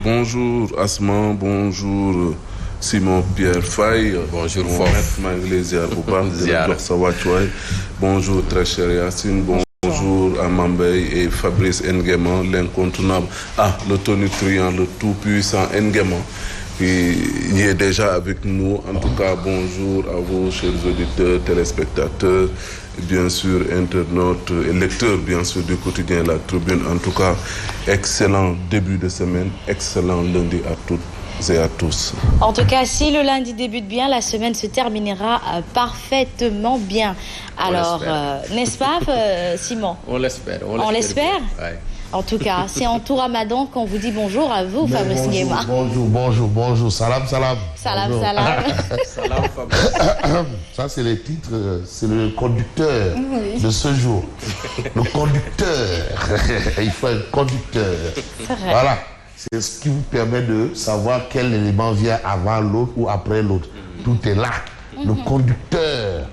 Bonjour Asma, bonjour Simon Pierre Faye. Bonjour Fof. Bonjour très cher Yacine. Bonjour à Mambay et Fabrice Nguema, l'incontournable. Le tonitruant, le tout-puissant Nguema. Il est déjà avec nous. En tout cas, bonjour à vous, chers auditeurs, téléspectateurs, bien sûr, internautes et lecteurs, bien sûr, du quotidien La Tribune. En tout cas, excellent début de semaine, excellent lundi à toutes et à tous. En tout cas, si le lundi débute bien, la semaine se terminera parfaitement bien. Alors, n'est-ce pas, Simon? On l'espère. On l'espère? Ouais. En tout cas, c'est en tout Ramadan qu'on vous dit bonjour à vous, Fabrice Nguema. Bonjour. Salam. Salam. Salam, Fabrice. Ça, c'est les titres, c'est le conducteur de ce jour. Le conducteur. Il faut un conducteur. Voilà. C'est ce qui vous permet de savoir quel élément vient avant l'autre ou après l'autre. Tout est là. Le conducteur.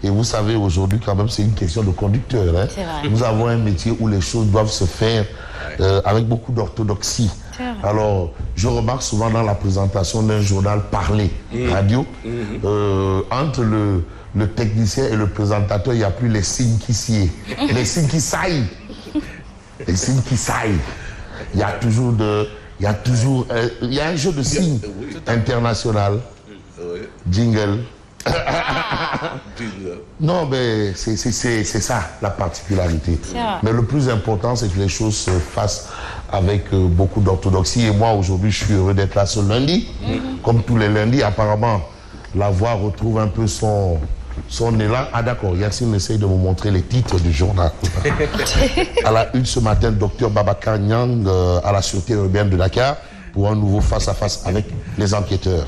Et vous savez, aujourd'hui, quand même, c'est une question de conducteur. Hein. Nous avons un métier où les choses doivent se faire avec beaucoup d'orthodoxie. Alors, je remarque souvent dans la présentation d'un journal parlé, radio, entre le technicien et le présentateur, il n'y a plus les signes qui sied. Les signes qui saillent. Les signes qui saillent. Il y a toujours il y a un jeu de signes international. Jingle. Non, mais c'est ça la particularité. Mais le plus important, c'est que les choses se fassent avec beaucoup d'orthodoxie. Et moi, aujourd'hui, je suis heureux d'être là ce lundi. Comme tous les lundis, apparemment, la voix retrouve un peu son élan. Ah d'accord, Yacine essaye de me montrer les titres du journal. À la une ce matin, Dr Babacar Niang à la Sûreté urbaine de Dakar pour un nouveau face-à-face avec les enquêteurs.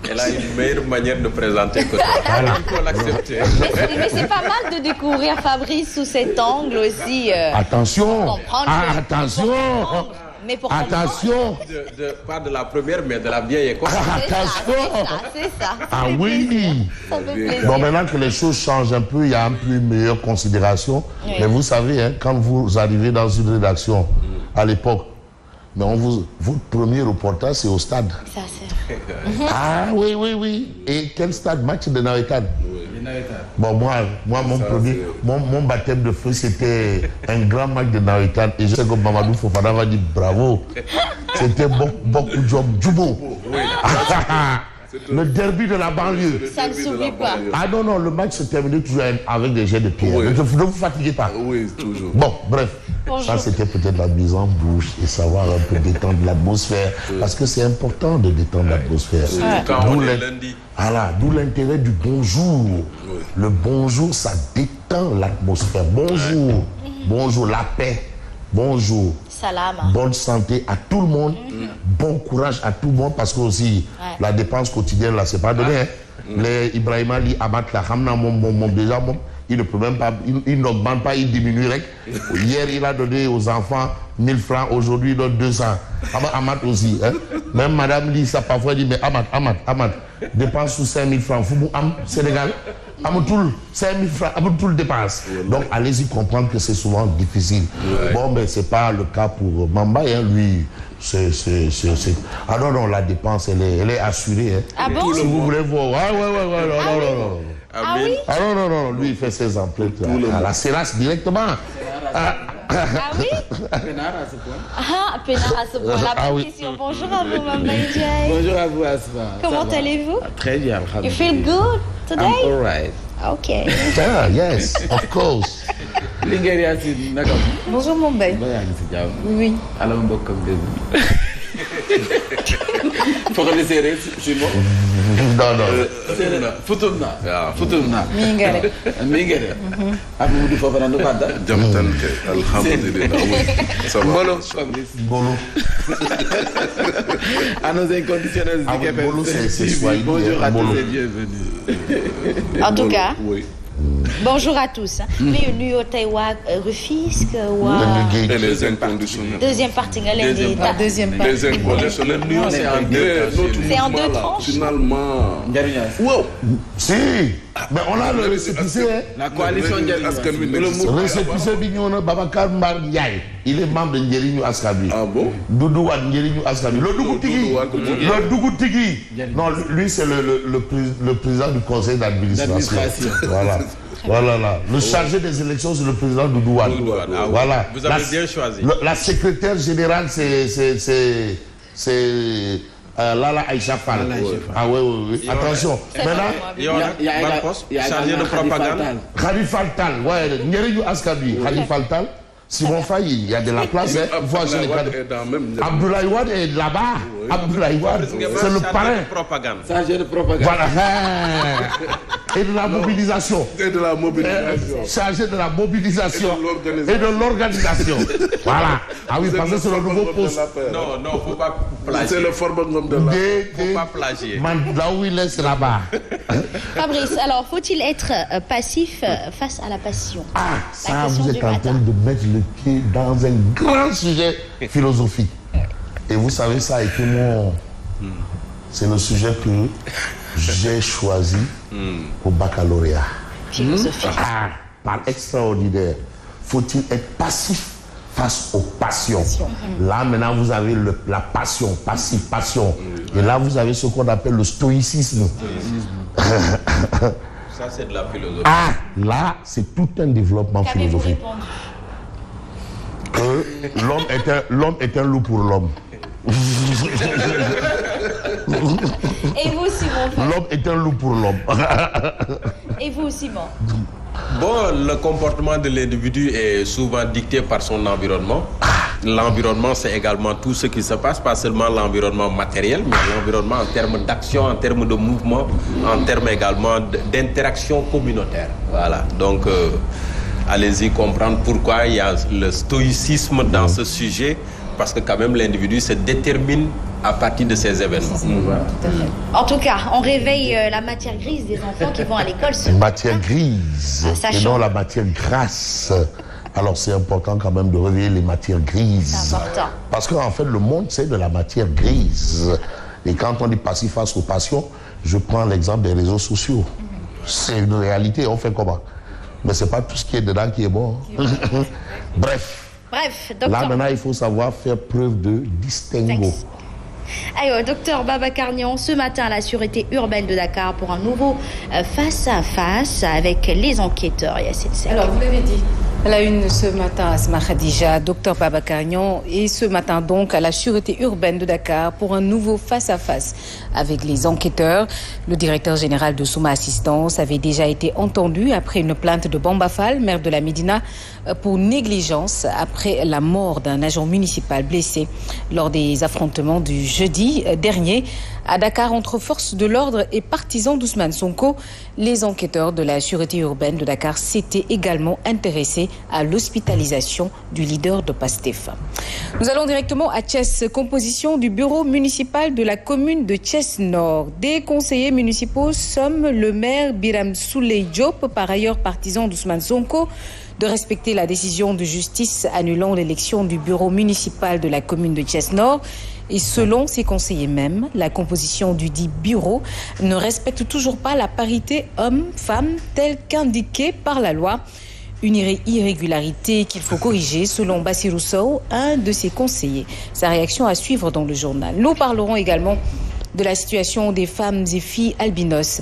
Elle a une meilleure manière de présenter que toi. Il faut l'accepter. Mais c'est pas mal de découvrir Fabrice sous cet angle aussi. Attention. Mais pour attention. Pas de la première, mais de la vieille école. C'est ça. Ah oui. Bon, maintenant que les choses changent un peu, il y a un peu une meilleure considération. Oui. Mais vous savez, hein, quand vous arrivez dans une rédaction, à l'époque, mais votre premier reportage, c'est au stade. Ça, c'est vrai. Ah oui. Et quel stade? Match de Nawetan. Bon, moi mon baptême de feu, c'était un grand match de Nawetan. Et je sais que Mamadou Fofana va dire bravo. C'était beaucoup job Djubo. Le derby de la banlieue. Ça ne s'oublie pas. Ah non, le match se terminait toujours avec des jets de pierre. Ne vous fatiguez pas. Oui, toujours. Bon, bref. Bonjour. Ça, c'était peut-être la mise en bouche et savoir un peu détendre l'atmosphère. Parce que c'est important de détendre l'atmosphère. D'où l'intérêt du bonjour. Le bonjour, ça détend l'atmosphère. Bonjour. Bonjour, la paix. Bonjour. Salam. Bonne santé à tout le monde. Bon courage à tout le monde. Parce que aussi, la dépense quotidienne, là, c'est pas donné. Hein. Les Ibrahima li abat la hamna déjà il ne peut même pas, il n'augmente pas, il diminue. Hier, il a donné aux enfants 1000 francs, aujourd'hui, il donne 200. Amat aussi. Hein? Même Madame Lee, ça parfois dit, mais Amat, dépense sous 5000 francs. Foubou Am, Sénégal, Amoutoul, 5000 francs, Amoutoul dépense. Donc, allez-y comprendre que c'est souvent difficile. Bon, mais c'est pas le cas pour Mamba, hein, lui. Ah non, la dépense, elle est assurée. Hein. Ah bon? Si vous voulez voir. Non. Ah oui? Ah non, lui il fait ses emplettes à la Séras directement. Ah oui? Pénard à ce point. Pénard à ce point. La bonne question. Bonjour à vous, Mamba Ndiaye. Bonjour à vous, Asma. Comment allez-vous? Très bien. You feel good today? I'm all right. Okay. Yes, of course. Bonjour, mon bel. Oui. Alors, on va comme des... Faut que les erreurs, c'est bon. Non. Futumna. Mingere. Abu du Fofana no Bada. Jamtan alhamdulillah. Ça va. Bolo. À nos inconditionnels Bolo, c'est bonjour à tous et bienvenue. En tout cas. Oui. Bonjour à tous. Lui au Taïwan, Rufisque ou les inconditionnels. deuxième partie, Deuxième inconditionnels. C'est en deux tranches. Finalement. Wow. Si. Mais on a le récépissé. La coalition Le récépissé Bignona Babacar Mbar Ndiaye. Il est membre de Njeriñu Askan Wi. Ah bon? Doudou Wade Njeriñu Askan Wi. Le Dougou Tigui. Non, lui c'est le président du conseil d'administration. Voilà là. Le chargé des élections, c'est le président Doudou Wade. Voilà. Vous avez bien choisi. La secrétaire générale, c'est Lala Aïcha Fall. Ah oui. Attention. Maintenant, il y a chargé de propagande. Khalifa Tal. Ouais, Njeriñu Askan Wi. Khalifa Tal. Simon Faye, il y a de la place. Abdoulaye Wade est là-bas. Abdoulaye Wade, c'est le parrain. Chargé de propagande. Voilà. Et de la mobilisation. Chargé de la mobilisation. Et de l'organisation. Voilà. Ah oui, parce que c'est le nouveau poste. Non, faut pas plagier. C'est le format de la. Faut pas plagier. Là où il est, c'est là-bas. Fabrice, alors faut-il être passif face à la passion? Ça, vous êtes en train de mettre le pied dans un grand sujet philosophique. Et vous savez, ça a été c'est le sujet que j'ai choisi au baccalauréat. Philosophique. Par extraordinaire. Faut-il être passif face aux passions? Là, maintenant, vous avez la passion, passif, passion. Et là, vous avez ce qu'on appelle le stoïcisme. Ça, c'est de la philosophie. Là, c'est tout un développement philosophique. Que l'homme est un loup pour l'homme. Et vous, Simon? L'homme est un loup pour l'homme. Et vous, Simon? Bon, le comportement de l'individu est souvent dicté par son environnement. L'environnement, c'est également tout ce qui se passe, pas seulement l'environnement matériel, mais l'environnement en termes d'action, en termes de mouvement, en termes également d'interaction communautaire. Voilà, donc allez-y comprendre pourquoi il y a le stoïcisme dans ce sujet, parce que quand même l'individu se détermine à partir de ces événements. En tout cas, on réveille la matière grise des enfants qui vont à l'école. Matière grise, et non la matière grasse. Alors c'est important quand même de réveiller les matières grises. C'est important. Parce qu'en fait, le monde, c'est de la matière grise. Et quand on dit passif face aux passions, je prends l'exemple des réseaux sociaux. C'est une réalité, on fait comment? Mais c'est pas tout ce qui est dedans qui est bon. Bref, docteur. Là maintenant, il faut savoir faire preuve de distinguo. Alors, docteur Babacar Niang, ce matin à la sûreté urbaine de Dakar pour un nouveau face-à-face avec les enquêteurs. Alors, vous l'avez dit, à la une ce matin, Asma Khadija, docteur Babacar Niang, et ce matin donc à la sûreté urbaine de Dakar pour un nouveau face-à-face avec les enquêteurs. Le directeur général de Souma Assistance avait déjà été entendu après une plainte de Bamba Fall, maire de la Médina, pour négligence après la mort d'un agent municipal blessé lors des affrontements du jeudi dernier à Dakar entre forces de l'ordre et partisans d'Ousmane Sonko. Les enquêteurs de la sûreté urbaine de Dakar s'étaient également intéressés à l'hospitalisation du leader de Pastef. Nous allons directement à Thiès, composition du bureau municipal de la commune de Thiès-Nord. Des conseillers municipaux somment le maire Biram Souley Diop, par ailleurs partisan d'Ousmane Sonko, de respecter la décision de justice annulant l'élection du bureau municipal de la commune de Thiès-Nord. Et selon ses conseillers même, la composition du dit bureau ne respecte toujours pas la parité homme-femme telle qu'indiquée par la loi. Une irrégularité qu'il faut corriger selon Bassirou Sow, un de ses conseillers. Sa réaction à suivre dans le journal. Nous parlerons également de la situation des femmes et filles albinos.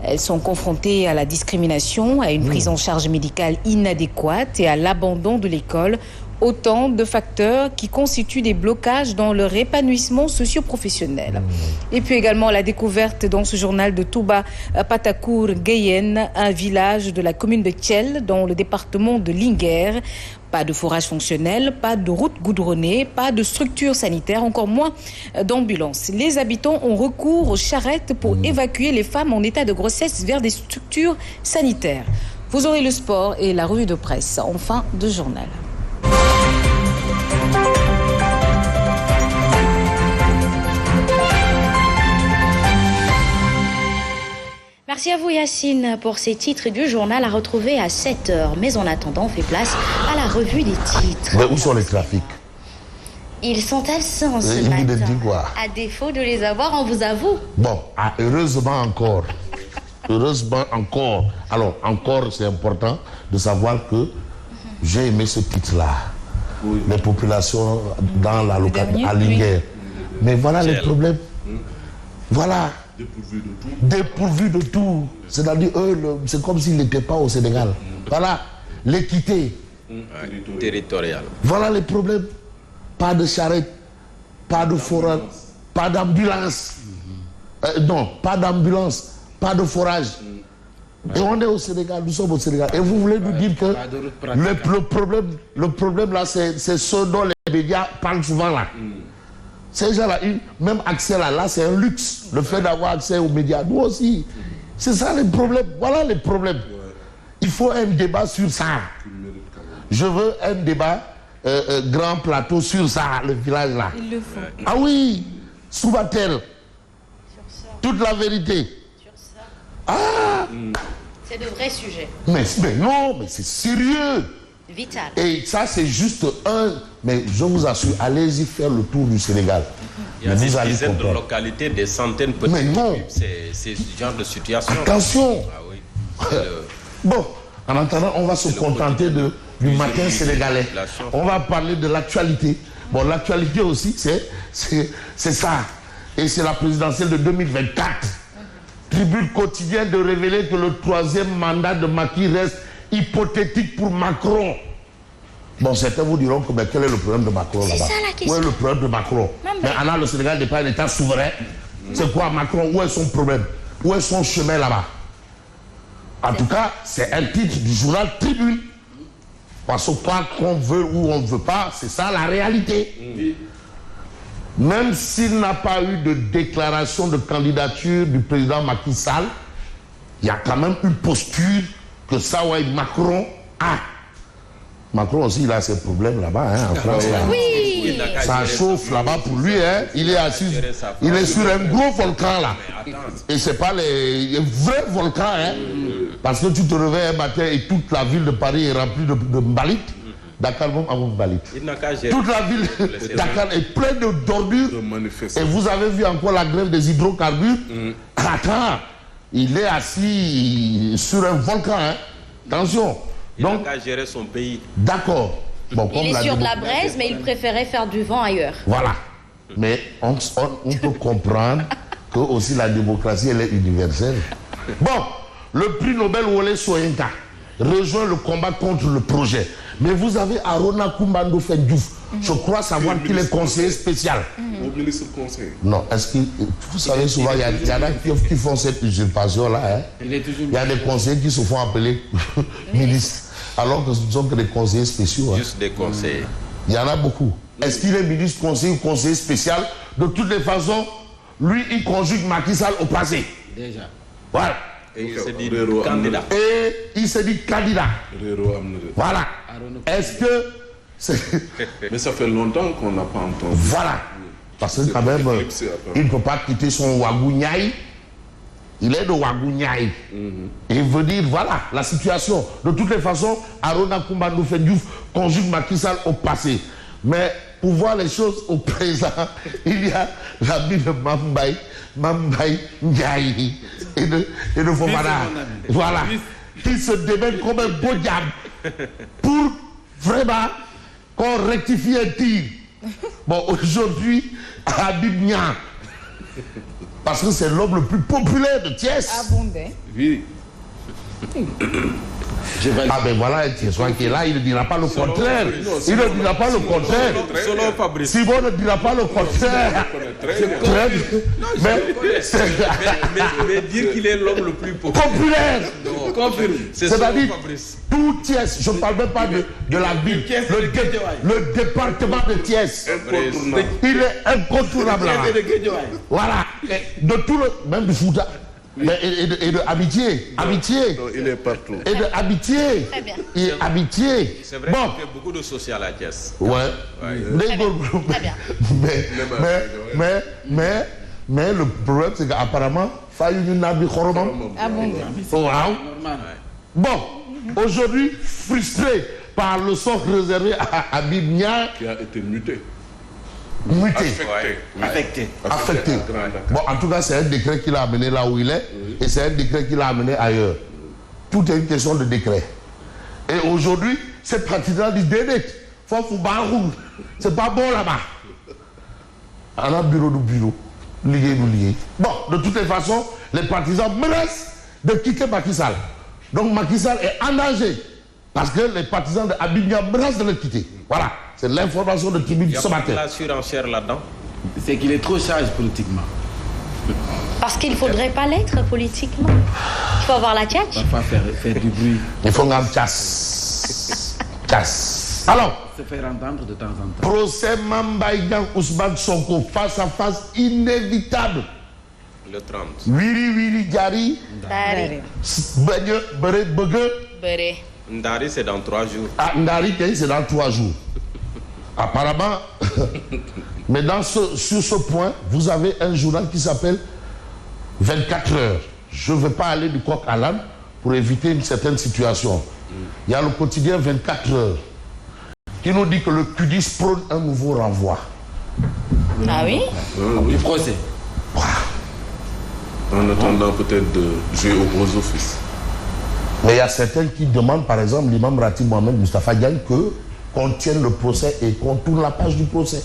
Elles sont confrontées à la discrimination, à une prise en charge médicale inadéquate et à l'abandon de l'école. Autant de facteurs qui constituent des blocages dans leur épanouissement socio-professionnel. Et puis également la découverte dans ce journal de Touba Patakour Guéyen, un village de la commune de Thiel dans le département de Linguère. Pas de forage fonctionnel, pas de route goudronnée, pas de structure sanitaire, encore moins d'ambulance. Les habitants ont recours aux charrettes pour évacuer les femmes en état de grossesse vers des structures sanitaires. Vous aurez le sport et la revue de presse en fin de journal. Merci à vous Yacine pour ces titres du journal à retrouver à 7h. Mais en attendant, on fait place à la revue des titres. Mais où sont les trafics? Ils sont absents ce Vous matin. dites quoi? À défaut de les avoir, on vous avoue. Bon, heureusement encore. Heureusement encore. Alors, encore, c'est important de savoir que j'ai aimé ce titre-là. Oui. Les populations dans la localité à Linguère. Mais voilà les problèmes. Voilà. Dépourvu de tout. C'est-à-dire, eux, c'est comme s'ils n'étaient pas au Sénégal. Voilà. L'équité. Territoriale. Voilà les problèmes. Pas de charrette, pas de forage, pas d'ambulance. Non, pas d'ambulance, pas de forage. Et on est au Sénégal, nous sommes au Sénégal. Et vous voulez nous dire que le problème là, c'est ce dont les médias parlent souvent là. Ces gens-là, même accès là, c'est un luxe. Le fait d'avoir accès aux médias, nous aussi. C'est ça les problèmes. Voilà les problèmes. Il faut un débat sur ça. Je veux un débat grand plateau sur ça, le village là. Il le faut. Ah oui, Soubatel. Toute la vérité. Ah. C'est de vrais sujets. Mais non, mais c'est sérieux. Vital. Et ça, c'est juste un. Mais je vous assure, allez-y faire le tour du Sénégal. Il y a des dizaines de localités, des centaines peut-être. Mais non. C'est ce genre de situation. Attention. Ah oui. Bon, en attendant, on va se contenter du matin sénégalais. On va parler de l'actualité. Bon, l'actualité aussi, c'est ça. Et c'est la présidentielle de 2024. Tribune quotidienne de révéler que le 3e mandat de Macky reste hypothétique pour Macron. Bon, certains vous diront que quel est le problème de Macron là-bas? C'est ça la question. Où est le problème de Macron? Mais alors, le Sénégal n'est pas un État souverain. C'est quoi Macron? Où est son problème? Où est son chemin là-bas? En tout cas, c'est un titre du journal Tribune. Parce que quoi qu'on veut ou on ne veut pas, c'est ça la réalité. Même s'il n'a pas eu de déclaration de candidature du président Macky Sall, il y a quand même une posture que Sawai Macron a. Macron aussi, il a ses problèmes là-bas, hein, en France. Là. Oui. Ça chauffe là-bas pour lui, hein. Il est assis, il est sur un gros volcan là. Et c'est pas les vrais volcans, hein. Parce que tu te réveilles un matin et toute la ville de Paris est remplie de mbalit. Dakar même avant mbalit. Toute la ville de Dakar est pleine d'ordures. Et vous avez vu encore la grève des hydrocarbures. Attends, il est assis sur un volcan, hein. Attention. Donc, il a qu'à gérer son pays. D'accord. Bon, il est sur de la braise, mais il préférait faire du vent ailleurs. Voilà. Mais on peut comprendre que aussi la démocratie, elle est universelle. Bon, le prix Nobel Wole Soyinka rejoint le combat contre le projet. Mais vous avez Arona Kumbando Fendjouf. Je crois savoir qu'il est conseiller spécial. Au ministre conseil. Non, est-ce que vous savez souvent, il y en a qui font cette usurpation-là. Hein? Il y a des conseillers qui se font appeler ministres, alors que ce ne sont que des conseillers spéciaux. Hein? Juste des conseillers. Il y en a beaucoup. Est-ce qu'il est ministre, conseiller ou conseiller spécial? De toutes les façons, lui, il conjugue Macky Sall au passé. Déjà. Voilà. Et il se dit candidat. Et il se dit candidat. Voilà. Est-ce que... Mais ça fait longtemps qu'on n'a pas entendu. Voilà. Parce que quand même, il ne peut pas quitter son Wagouniaï. Il est de Wagouniaï. Et il veut dire, voilà, la situation. De toutes les façons, Arona Kumbando Fendjouf conjugue Macky Sall au passé. Mais pour voir les choses au présent, il y a l'ami de Mambaï Ndiaye et de Fofana. Voilà. Qui se démènent comme un beau diable pour vraiment qu'on rectifie un tir. Bon, aujourd'hui, Habib Nia, parce que c'est l'homme le plus populaire de Thiès. Abondé. Oui. Ah ben voilà un Thiessois qui est là, il ne dira pas le contraire. Il ne dira pas le contraire. Selon Fabrice. Simon ne dira pas le contraire. Mais dire qu'il est l'homme le plus populaire. C'est-à-dire tout Thiès, je ne parle même pas de la ville, le département de Thiès. Il est incontournable. Voilà. De tout le, même du Fouta. Et de amitié. Amitié. Non, il est partout. Et de amitié. Très bien. Et amitié. C'est vrai qu'il fait beaucoup de social à Thiès. Ouais. Mais le problème, c'est qu'apparemment, bon, aujourd'hui, frustré par le sort réservé à Habib Niang, qui a été muté. Affecté. Bon, en tout cas, c'est un décret qui l'a amené là où il est, et c'est un décret qui l'a amené ailleurs. Tout est une question de décret. Et aujourd'hui, ces partisans disent c'est pas bon là-bas. On a bureau de bureau, lié. Bon, de toutes les façons, les partisans menacent de quitter Macky Sall. Donc Macky Sall est en danger parce que les partisans de Habib Niang menacent de le quitter. Voilà, c'est l'information de Tribune ce matin. Il y a la surenchère là-dedans. C'est qu'il est trop sage politiquement. Parce qu'il ne faudrait pas l'être politiquement. Il faut avoir la tchatch. Parfois faire du bruit. Il faut un chasse. Alors, se faire entendre de temps en temps. Procès Mame Niang Ousmane Sonko, face à face inévitable. Le 30. Wiri Jari. Ndari. Bere. Ndari, c'est dans 3 jours. Ah, Ndari, c'est dans 3 jours. Apparemment, mais sur ce point, vous avez un journal qui s'appelle 24 heures. Je ne veux pas aller du coq à l'âne pour éviter une certaine situation. Il y a le quotidien 24 heures qui nous dit que le QDIS prône un nouveau renvoi. Ah oui? Du procès. En attendant peut-être de jouer au gros office. Mais il y a certains qui demandent, par exemple, l'imam Ratib Mohamed Moustapha Diagne, qu'on tienne le procès et qu'on tourne la page du procès.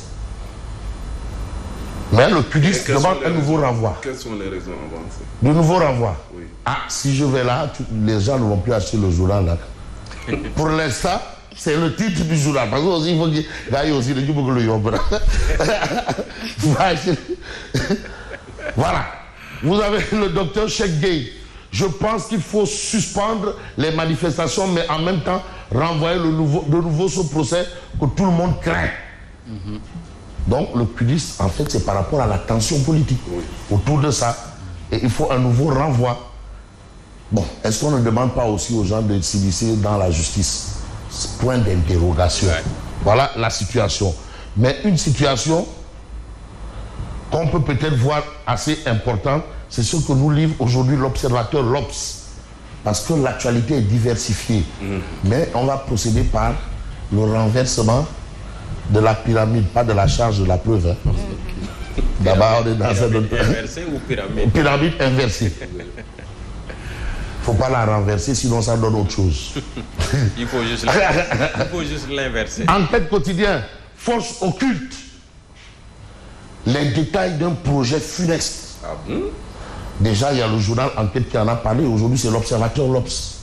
Mais le QDIS demande un nouveau renvoi. Quelles sont les raisons avancées? De nouveau renvoi. Oui. Ah, si je vais là, les gens ne vont plus acheter le journal là. Pour l'instant, c'est le titre du journal. Parce que il faut qu'il y ait aussi le Voilà. Vous avez le docteur Cheikh Gueye. Je pense qu'il faut suspendre les manifestations, mais en même temps renvoyer de nouveau ce procès que tout le monde craint. Donc le QDIS, en fait, c'est par rapport à la tension politique autour de ça. Et il faut un nouveau renvoi. Bon, est-ce qu'on ne demande pas aussi aux gens de s'initier dans la justice? Point d'interrogation. Ouais. Voilà la situation. Mais une situation qu'on peut peut-être voir assez importante, c'est ce que nous livre aujourd'hui l'observateur l'Obs. Parce que l'actualité est diversifiée. Mais on va procéder par le renversement de la pyramide, pas de la charge de la preuve. Hein. D'abord, on est dans pyramide inversée ou pyramide? Pyramide inversée. Il ne faut pas la renverser, sinon ça donne autre chose. Il faut juste l'inverser. Enquête quotidien, force occulte. Les détails d'un projet funeste. Ah bon? Déjà, il y a le journal Enquête qui en a parlé. Aujourd'hui, c'est l'observateur l'Obs.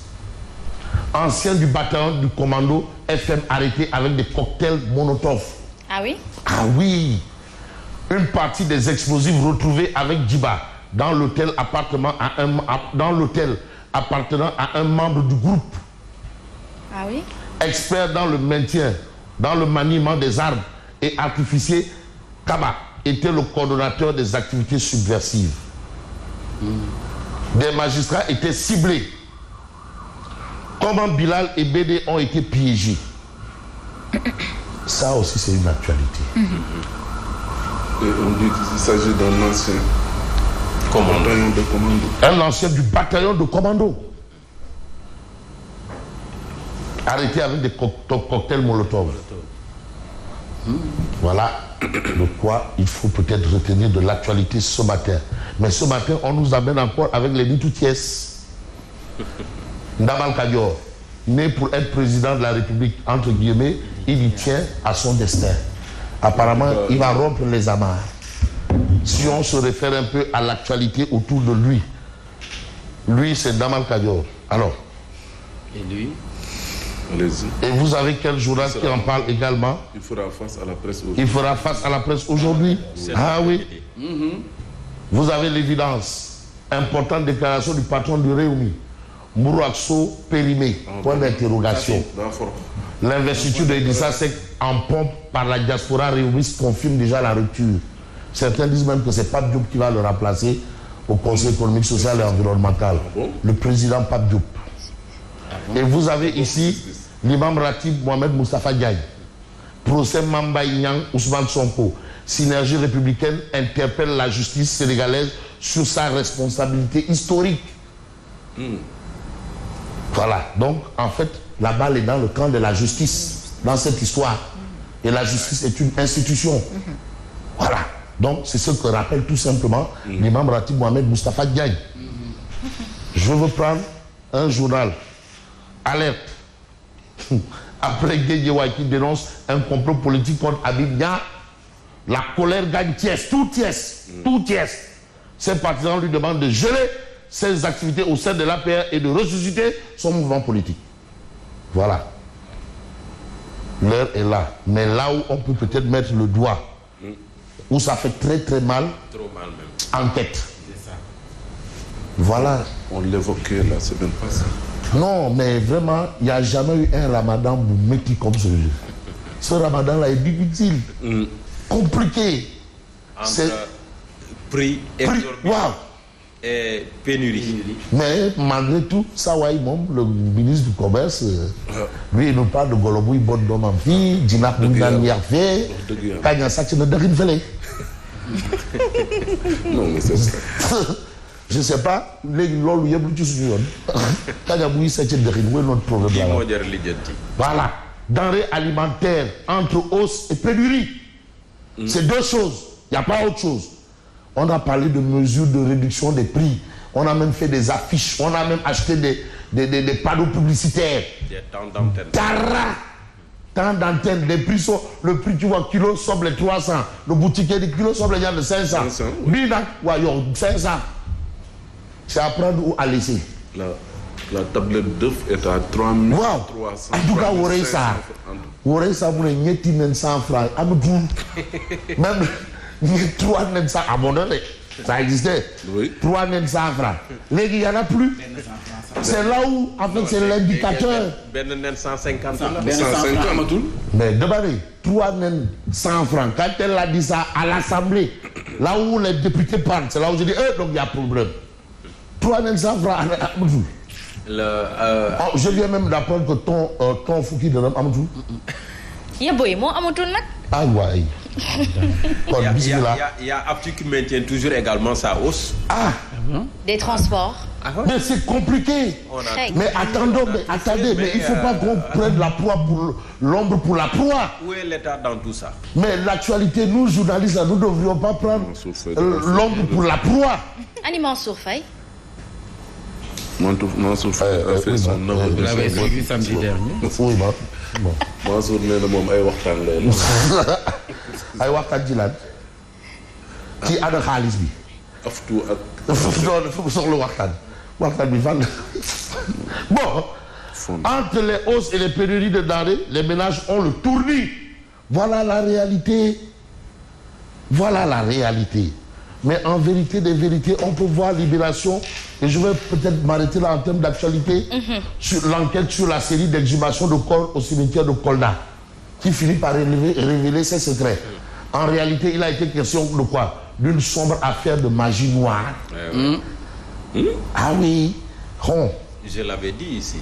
Ancien du bataillon du commando FM arrêté avec des cocktails Molotov. Ah oui? Ah oui. Une partie des explosifs retrouvés avec Djiba dans l'hôtel appartenant à un membre du groupe. Ah oui? Expert dans le maintien, dans le maniement des armes et artificier, Kaba était le coordonnateur des activités subversives. Des magistrats étaient ciblés. Comment Bilal et BD ont été piégés. Ça aussi, c'est une actualité. Et on dit qu'il s'agit d'un ancien bataillon de commando. Un ancien du bataillon de commando. Arrêté avec des cocktails Molotov. Voilà de quoi il faut peut-être retenir de l'actualité ce matin. Mais ce matin, on nous amène encore avec les Nitoutiès. Ndamal Kadior, né pour être président de la République, entre guillemets, il y tient à son destin. Apparemment, il va rompre les amarres. Si on se réfère un peu à l'actualité autour de lui, lui c'est Ndamal Kadior. Alors. Et lui? Allez-y. Et vous avez quel journal qui en parle également? Il fera face à la presse aujourd'hui. Il fera face à la presse aujourd'hui. Ah oui. Vous avez l'évidence. Importante déclaration du patron du Réumi. Mourouakso périmé. Point d'interrogation. L'investiture de Idrissa Seck en pompe par la diaspora réumiste confirme déjà la rupture. Certains disent même que c'est Pape Diop qui va le remplacer au Conseil économique, social et environnemental. Le président Pape Diop. Et vous avez ici l'imam Ratib Mohamed Moustapha Diagne. Procès Mame Niang Ousmane Sonko. Synergie républicaine interpelle la justice sénégalaise sur sa responsabilité historique. Voilà. Donc, en fait, la balle est dans le camp de la justice, dans cette histoire. Et la justice est une institution. Voilà. Donc, c'est ce que rappelle tout simplement l'imam Ratib Mohamed Moustapha Diagne. Je veux prendre un journal. Alerte. Après Guédiawaye qui dénonce un complot politique contre Habib Nia, la colère gagne Thiès, tout Thiès, tout Thiès. Ses partisans lui demandent de geler ses activités au sein de l'APR et de ressusciter son mouvement politique. Voilà. L'heure est là. Mais là où on peut peut-être mettre le doigt, où ça fait très très mal, Trop mal même. enquête. C'est ça. Voilà. On l'évoquait là, c'est même pas ça. Non, mais vraiment, il n'y a jamais eu un ramadan boumeki comme ce jeu. Ce ramadan-là est difficile, compliqué. Entre prix exorbitant et pénurie. Mais malgré tout, Sawai Mom, le ministre du Commerce, lui, il nous parle de Golobouy Bondom en fille, Dinak Mounan Yarfe, Kanya Sakine Darin Fele. Non, mais c'est ça. Je ne sais pas, les lolu yeblu ci suñu yoon. Kanya Bouy Sakine Darin, où est notre problème là? Voilà. Denrées alimentaires entre hausse et pénurie. C'est deux choses. Il n'y a pas autre chose. On a parlé de mesures de réduction des prix. On a même fait des affiches. On a même acheté des panneaux publicitaires. Des temps d'antenne. Tara! Temps d'antenne. Les prix sont... Le prix, tu vois, kilo sobre les 300. Le boutiquier des kilos sobre les gens de 500. 500, oui. Bina, ouais, yo, 500. C'est à prendre ou à laisser. La tablette d'œuf est à 3 Wow. 300. En tout cas, vous aurez ça. Vous aurez ça pour les 900 francs. Même... 3 900 abonnés, ça existait. Oui. 3 900 francs. Les il n'y en a plus. C'est là où, en fait, c'est l'indicateur. Ben 150. 150. Mais demandez, 3 900 francs. Quand elle a dit ça à l'Assemblée, là où les députés parlent, c'est là où je dis, donc il y a problème. 3 900 francs. Je viens même d'apprendre que ton Fouki de l'homme Amadou. Yaboy, moi, Amadou, nak. Ah ouais. Il y a Aptu qui maintient toujours également sa hausse. Ah, Des transports. mais c'est compliqué. Très Mais attendez, mais il ne faut pas qu'on prenne la proie pour l'ombre pour la proie. Où est l'État dans tout ça? Mais l'actualité, nous, journalistes, nous ne devrions pas prendre l'ombre pour la proie. Aliment Sourfaï. Mansour Faye a fait son œuvre. Vous l'avez suivi samedi dernier. Oui, bon. Mansour nee na moom ay waxtaan lay def. ay waxtaan ci lan ci ana xaalis bi. aftu ak. dafa soxla waxtaan bi fan. Bon, entre les hausses et les pénuries de denrées, les ménages ont le tournis. Voilà la réalité. Voilà la réalité. Mais en vérité des vérités, on peut voir Libération, et je vais peut-être m'arrêter là en termes d'actualité, sur l'enquête sur la série d'exhumations de corps au cimetière de Kolda, qui finit par révéler ses secrets. En réalité, il a été question de quoi? D'une sombre affaire de magie noire. Ah oui. Je l'avais dit ici.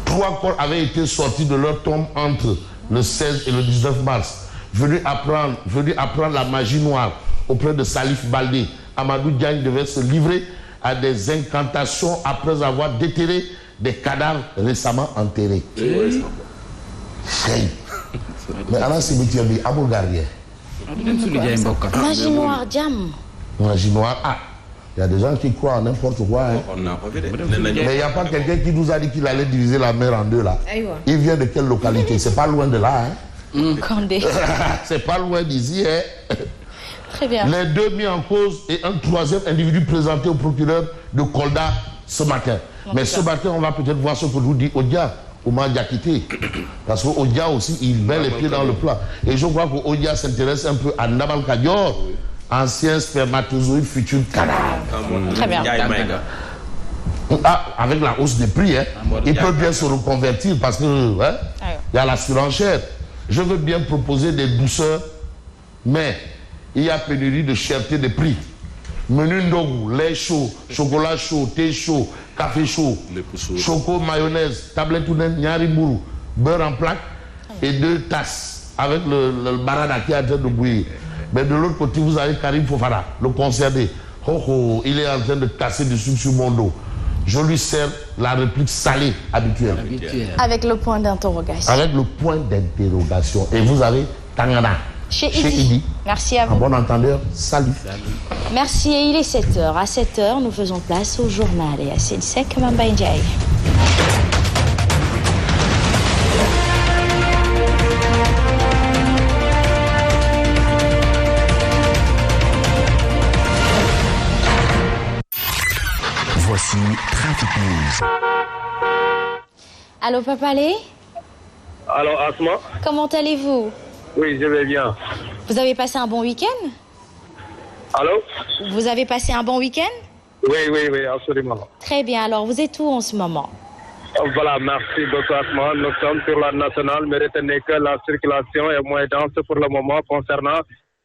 3 corps avaient été sortis de leur tombe entre le 16 et le 19 mars, venus apprendre la magie noire auprès de Salif Baldé. Amadou Diagne devait se livrer à des incantations après avoir déterré des cadavres récemment enterrés. Mais à la cimetière, il y a un gardien. Magie noire, diam. Magie noire, il y a des gens qui croient en n'importe quoi. Hein. On n'a pas vu. Mais il n'y a pas quelqu'un qui nous a dit qu'il allait diviser la mer en deux là. Il vient de quelle localité? C'est pas loin de là. Hein. Condé. C'est pas loin d'ici. Hein. Très bien. Les 2 mis en cause et un 3e individu présenté au procureur de Kolda ce matin. Mais ce matin, on va peut-être voir ce que nous dit Odia, Oumar Diakité. Parce qu'Odia aussi, il met les pieds dans le plat. Et je crois qu'Odia s'intéresse un peu à Nabal Kadior, ancien spermatozoïde futur cadavre. Très bien. Avec la hausse des prix, hein, il peut bien se reconvertir parce que y a la surenchère. Je veux bien proposer des douceurs, mais il y a pénurie de cherté des prix. Menu ndogu, lait chaud, chocolat chaud, thé chaud, café chaud, choco, mayonnaise, tablette nyari mourou, beurre en plaque et 2 tasses avec le barada qui est en train de bouillir. Mais de l'autre côté, vous avez Karim Fofana, le concerné. Oh, oh, il est en train de casser du sucre sur mon dos. Je lui sers la réplique salée habituelle. Avec le point d'interrogation. Avec le point d'interrogation. Et vous avez Tangana. Chez Idi. Merci à vous. En bon entendeur, salut. Merci, et il est 7h. À 7h, nous faisons place au journal. Et à Sensek Mambaïdjaï. Voici Trafic News. Allô, Papa Lé? Allô, Asma? Comment allez-vous? Oui, je vais bien. Vous avez passé un bon week-end? Allô? Vous avez passé un bon week-end? Oui, absolument. Très bien, alors vous êtes où en ce moment? Voilà, merci beaucoup, Asma. Nous sommes sur la nationale, mais retenez que la circulation est moins dense pour le moment concernant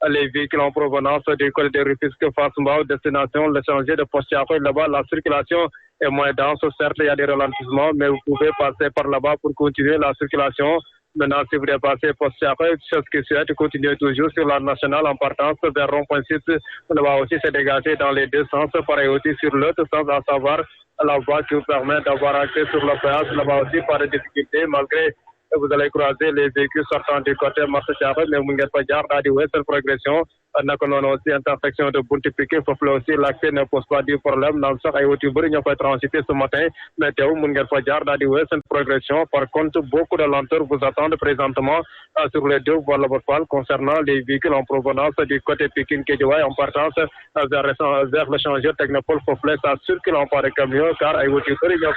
les véhicules en provenance du côté de Rufisque, Fass-Mbao, destination, le changer de poste. Là-bas, la circulation est moins dense. Certes, il y a des ralentissements, mais vous pouvez passer par là-bas pour continuer la circulation. Maintenant, si vous dépassez Poste-Charles, chose qui souhaite continuer toujours sur la nationale en partance vers Rond-Point 6. Là-bas aussi, c'est dégagé dans les deux sens. Pareil aussi sur l'autre sens, à savoir la voie qui vous permet d'avoir accès sur le péage. Là-bas aussi, pas de difficulté, malgré vous allez croiser les véhicules sortant du côté Marseille-Charles, mais vous n'êtes pas dire dans die cette progression. On a aussi intersection de Buntu-Piqué, il faut aussi l'accès ne pose pas de problème. Dans le sens, il y a pas transité ce matin, mais vous n'êtes pas dire dans die cette progression. Par contre, beaucoup de lenteurs vous attendent présentement sur les deux voies locales concernant les véhicules en provenance du côté Pékin-Kédiouaï en partance vers le changeur Technopole Foflet. Ça circule en par de camion car il y a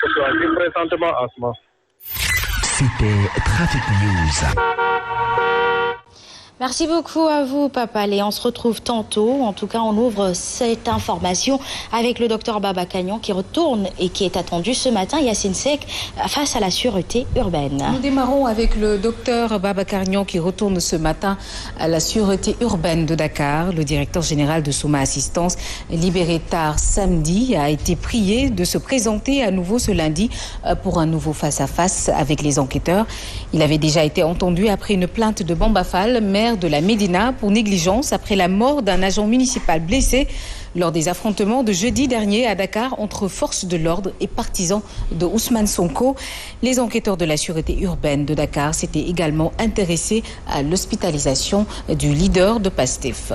présentement Asma. C'était Trafic News. Merci beaucoup à vous, Papa Lé. On se retrouve tantôt. En tout cas, on ouvre cette information avec le docteur Babakagnon qui retourne et qui est attendu ce matin, Yacine Seck, face à la sûreté urbaine. Nous démarrons avec le docteur Babakagnon qui retourne ce matin à la sûreté urbaine de Dakar. Le directeur général de Souma Assistance, libéré tard samedi, a été prié de se présenter à nouveau ce lundi pour un nouveau face-à-face avec les enquêteurs. Il avait déjà été entendu après une plainte de Bambafal, maire de la Médina, pour négligence après la mort d'un agent municipal blessé lors des affrontements de jeudi dernier à Dakar entre forces de l'ordre et partisans de Ousmane Sonko. Les enquêteurs de la sûreté urbaine de Dakar s'étaient également intéressés à l'hospitalisation du leader de Pastef.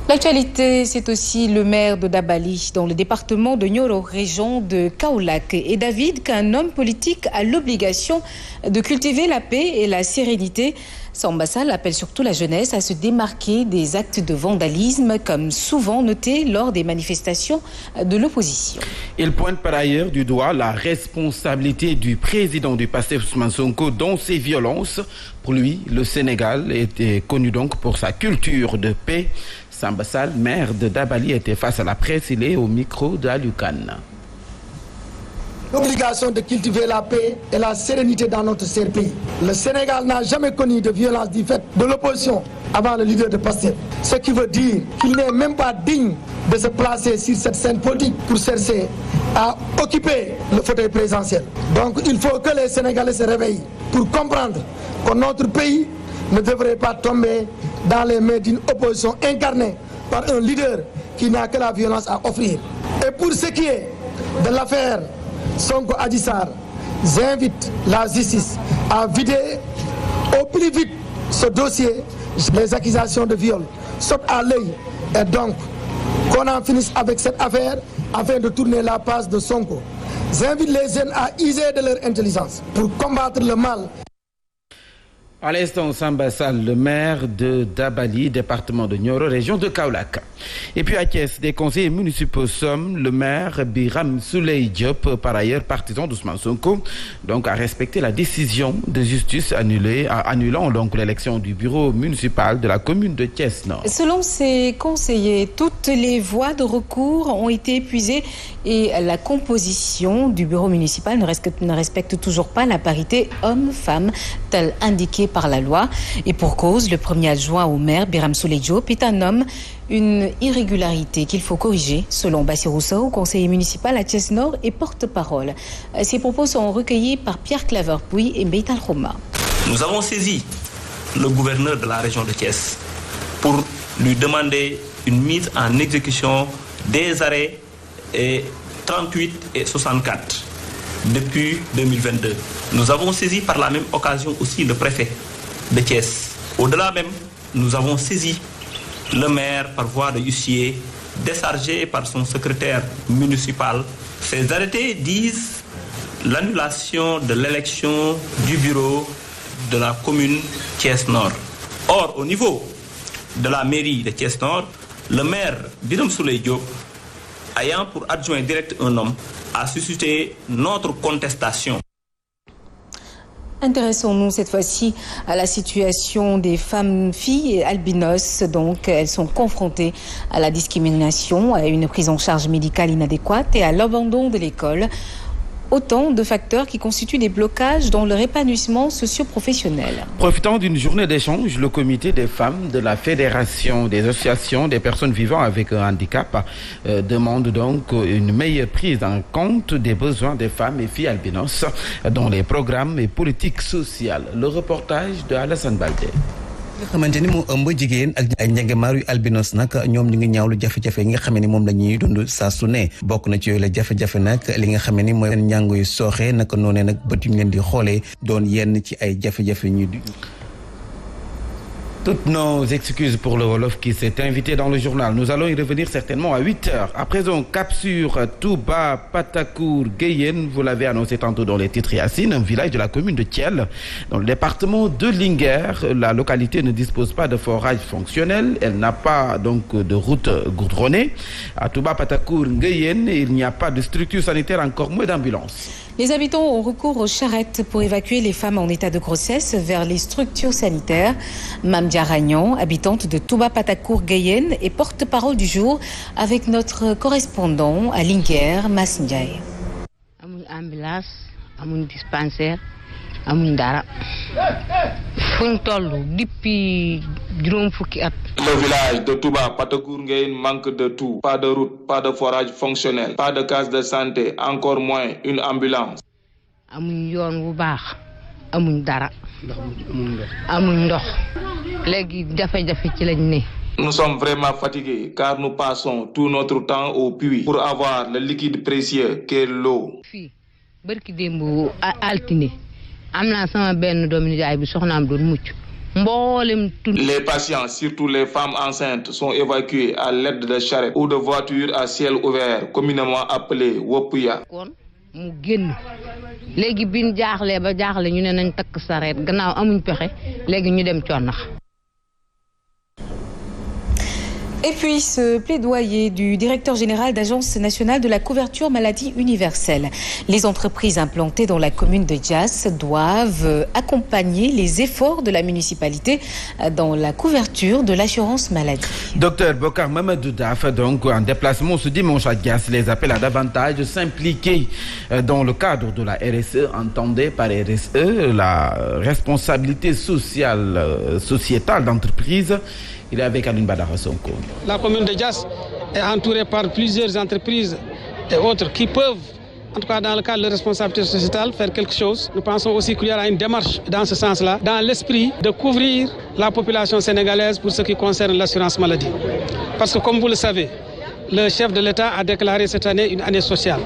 L'actualité, c'est aussi le maire de Dabali, dans le département de Nioro, région de Kaolack, et David, qu'un homme politique a l'obligation de cultiver la paix et la sérénité. Samba Sall appelle surtout la jeunesse à se démarquer des actes de vandalisme, comme souvent noté lors des manifestations de l'opposition. Il pointe par ailleurs du doigt la responsabilité du président du Pastef Ousmane Sonko dans ces violences. Pour lui, le Sénégal était connu donc pour sa culture de paix. Samba Sall, maire de Dabali, était face à la presse. Il est au micro d'Alioukan. L'obligation de cultiver la paix et la sérénité dans notre cher pays. Le Sénégal n'a jamais connu de violence du fait de l'opposition avant le leader de Pastef. Ce qui veut dire qu'il n'est même pas digne de se placer sur cette scène politique pour chercher à occuper le fauteuil présidentiel. Donc il faut que les Sénégalais se réveillent pour comprendre que notre pays ne devrait pas tomber dans les mains d'une opposition incarnée par un leader qui n'a que la violence à offrir. Et pour ce qui est de l'affaire Sonko Adji Sarr, j'invite la justice à vider au plus vite ce dossier. Les accusations de viol sautent à l'œil et donc qu'on en finisse avec cette affaire afin de tourner la page de Sonko. J'invite les jeunes à user de leur intelligence pour combattre le mal. À l'instant, Samba Sall, le maire de Dabali, département de Nioro, région de Kaolack. Et puis à Thiès, des conseillers municipaux somment le maire Biram Souley Diop, par ailleurs partisan d'Ousmane Sonko, donc a respecté la décision de justice annulant donc l'élection du bureau municipal de la commune de Thiès-Nord. Selon ces conseillers, toutes les voies de recours ont été épuisées et la composition du bureau municipal ne respecte toujours pas la parité homme-femme, telle indiquée par la loi. Et pour cause, le premier adjoint au maire, Biram Souley Diop, est un homme, une irrégularité qu'il faut corriger, selon Bassirou Sow, conseiller municipal à Thiès-Nord et porte-parole. Ces propos sont recueillis par Pierre Claver-Pouy et Beital Roma. Nous avons saisi le gouverneur de la région de Thiès pour lui demander une mise en exécution des arrêts 38 et 64 depuis 2022. Nous avons saisi par la même occasion aussi le préfet de Thiès. Au-delà même, nous avons saisi le maire par voie de huissier, déchargé par son secrétaire municipal. Ces arrêtés disent l'annulation de l'élection du bureau de la commune Thiès-Nord. Or, au niveau de la mairie de Thiès-Nord, le maire Biram Souley Diop, ayant pour adjoint direct un homme, a suscité notre contestation. Intéressons-nous cette fois-ci à la situation des femmes-filles albinos. Donc, elles sont confrontées à la discrimination, à une prise en charge médicale inadéquate et à l'abandon de l'école. Autant de facteurs qui constituent des blocages dans leur épanouissement socio-professionnel. Profitant d'une journée d'échange, le comité des femmes de la Fédération des associations des personnes vivant avec un handicap demande donc une meilleure prise en compte des besoins des femmes et filles albinos dans les programmes et politiques sociales. Le reportage de Alassane Baldé. nga xamante ni moo ëmb jigéen ak ay njëgëmaaru albinos nag ñoom ñu ngi ñaawlu jafe-jafe yi nga xam ne moom la ñuy dund saa su ne bokk na ci yooyu la jafe-jafe nag li nga xam ne ni mooy seen njàng yu sooxe naka noonee nag bët yu ñu leen di xoolee doon yenn ci ay jafe-jafe ñu Toutes nos excuses pour le Wolof qui s'est invité dans le journal. Nous allons y revenir certainement à 8h. À présent, cap sur Touba Patakour Guéyen. Vous l'avez annoncé tantôt dans les titres Yacine, un village de la commune de Thiel, dans le département de Linguère. La localité ne dispose pas de forage fonctionnel. Elle n'a pas donc de route goudronnée. À Touba Patakour Guéyen, il n'y a pas de structure sanitaire, encore moins d'ambulance. Les habitants ont recours aux charrettes pour évacuer les femmes en état de grossesse vers les structures sanitaires. Mamdia Ragnan, habitante de Touba Patakour Guéyen, et porte-parole du jour avec notre correspondant à Linguère, Mass Ndiaye. Amun ambulance, amun dispensaire, amun dara. Fuñ tollu depuis juróom fukki at. Le village de Touba Patakour Guéyen manque de tout. Pas de route, pas de forage fonctionnel, pas de case de santé, encore moins une ambulance. Amuñ yoon bu baax, amuñ dara. Amuñ ndox. Légui jafe-jafe ci lañ né. Nous sommes vraiment fatigués car nous passons tout notre temps au puits pour avoir le liquide précieux qu'est l'eau. Fi barki dembu altine amna sama benn doomu nijaay bi soxnaam doon mucc. Les patients, surtout les femmes enceintes, sont évacués à l'aide de charrettes ou de voitures à ciel ouvert, communément appelées Wopuya. mu génn léegi biñ jaaxlee ba jaaxle ñu ne nañ takk sareet gannaaw amuñ pexe léegi ñu dem connax. Et puis ce plaidoyer du directeur général d'Agence nationale de la couverture maladie universelle. Les entreprises implantées dans la commune de Diass doivent accompagner les efforts de la municipalité dans la couverture de l'assurance maladie. Docteur Bokar Mamadou Daf, donc en déplacement ce dimanche à Diass, les appelle à davantage s'impliquer dans le cadre de la RSE. Entendez par RSE la responsabilité sociétale d'entreprise. Il est avec Alun Badara Sonko. La commune de Diass est entourée par plusieurs entreprises et autres qui peuvent, en tout cas dans le cadre de la responsabilité sociétale, faire quelque chose. Nous pensons aussi qu'il y aura une démarche dans ce sens-là, dans l'esprit de couvrir la population sénégalaise pour ce qui concerne l'assurance maladie. Parce que comme vous le savez, le chef de l'État a déclaré cette année une année sociale.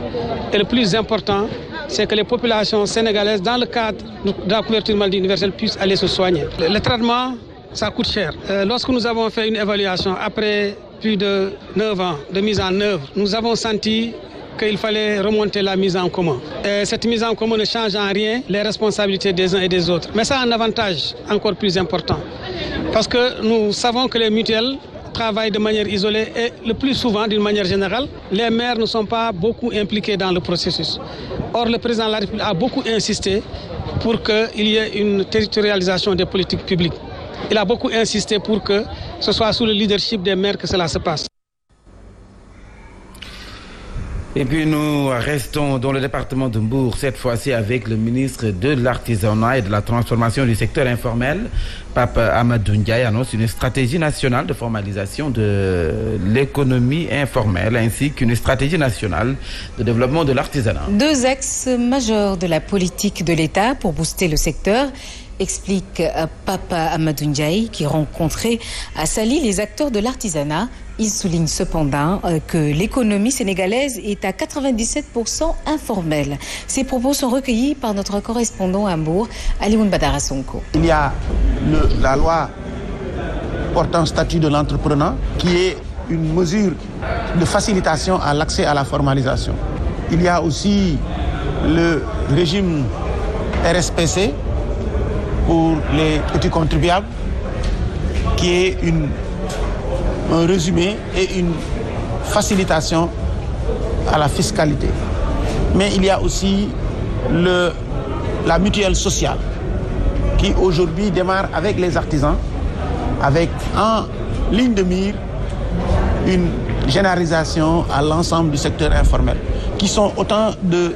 Et le plus important, c'est que les populations sénégalaises, dans le cadre de la couverture maladie universelle, puissent aller se soigner. Le traitement, ça coûte cher. Lorsque nous avons fait une évaluation après plus de 9 ans de mise en œuvre, nous avons senti qu'il fallait remonter la mise en commun. Et cette mise en commun ne change en rien les responsabilités des uns et des autres. Mais ça a un avantage encore plus important. Parce que nous savons que les mutuelles travaillent de manière isolée et le plus souvent, d'une manière générale, les maires ne sont pas beaucoup impliqués dans le processus. Or, le président de la République a beaucoup insisté pour qu'il y ait une territorialisation des politiques publiques. Il a beaucoup insisté pour que ce soit sous le leadership des maires que cela se passe. Et puis nous restons dans le département de Mbour, cette fois-ci avec le ministre de l'Artisanat et de la Transformation du secteur informel. Pape Amadou Ndiaye annonce une stratégie nationale de formalisation de l'économie informelle ainsi qu'une stratégie nationale de développement de l'artisanat. 2 axes majeurs de la politique de l'État pour booster le secteur. explique Papa Amadou Ndiaye qui rencontrait à Saly les acteurs de l'artisanat. Il souligne cependant que l'économie sénégalaise est à 97% informelle. Ces propos sont recueillis par notre correspondant à Mbour, Alioune Badara Sonko. Il y a la loi portant statut de l'entrepreneur qui est une mesure de facilitation à l'accès à la formalisation. Il y a aussi le régime RSPC pour les petits contribuables qui est un résumé et une facilitation à la fiscalité. Mais il y a aussi la mutuelle sociale qui aujourd'hui démarre avec les artisans, avec en ligne de mire une généralisation à l'ensemble du secteur informel, qui sont autant de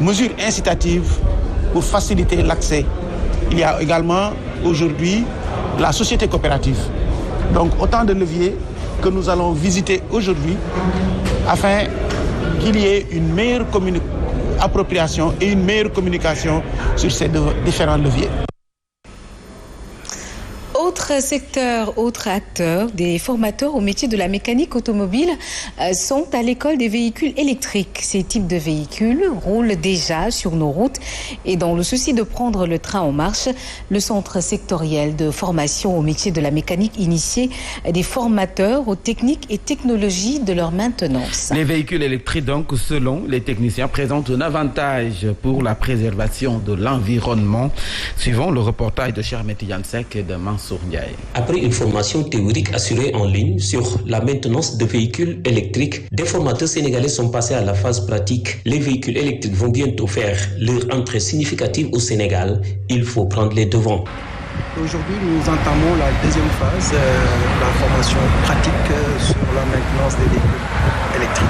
mesures incitatives pour faciliter l'accès. Il y a également aujourd'hui la société coopérative. Donc autant de leviers que nous allons visiter aujourd'hui afin qu'il y ait une meilleure appropriation et une meilleure communication sur ces différents leviers. Autre secteur, autre acteur, des formateurs au métier de la mécanique automobile sont à l'école des véhicules électriques. Ces types de véhicules roulent déjà sur nos routes et dans le souci de prendre le train en marche, le centre sectoriel de formation au métier de la mécanique initie des formateurs aux techniques et technologies de leur maintenance. Les véhicules électriques, donc, selon les techniciens, présentent un avantage pour la préservation de l'environnement. Suivant le reportage de Chermet Yansek et de Mansour. Après une formation théorique assurée en ligne sur la maintenance de véhicules électriques, des formateurs sénégalais sont passés à la phase pratique. Les véhicules électriques vont bientôt faire leur entrée significative au Sénégal. Il faut prendre les devants. Aujourd'hui, nous entamons la deuxième phase, la formation pratique sur la maintenance des véhicules électriques.